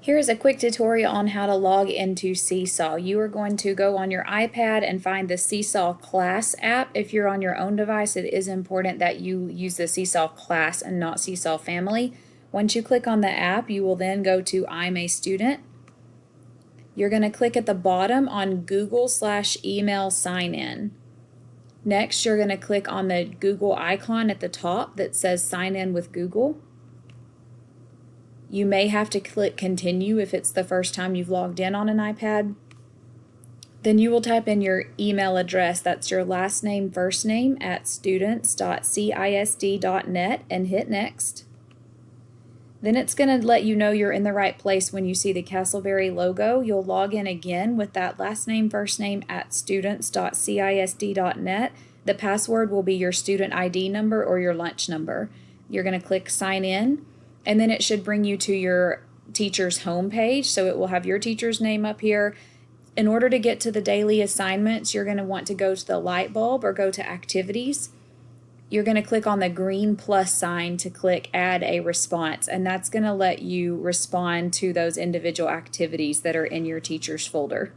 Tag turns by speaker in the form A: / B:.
A: Here's a quick tutorial on how to log into Seesaw. You are going to go on your iPad and find the Seesaw class app. If you're on your own device, it is important that you use the Seesaw class and not Seesaw family. Once you click on the app, you will then go to I'm a Student. You're going to click at the bottom on Google/email sign in. Next, you're going to click on the Google icon at the top that says sign in with Google. You may have to click continue if it's the first time you've logged in on an iPad. Then you will type in your email address. That's your last name, first name at students.cisd.net and hit next. Then it's going to let you know you're in the right place when you see the Castleberry logo. You'll log in again with that last name, first name at students.cisd.net. The password will be your student ID number or your lunch number. You're going to click sign in, and then it should bring you to your teacher's homepage. So it will have your teacher's name up here. In order to get to the daily assignments, you're going to want to go to the light bulb or go to activities. You're going to click on the green plus sign to click add a response, and that's going to let you respond to those individual activities that are in your teacher's folder.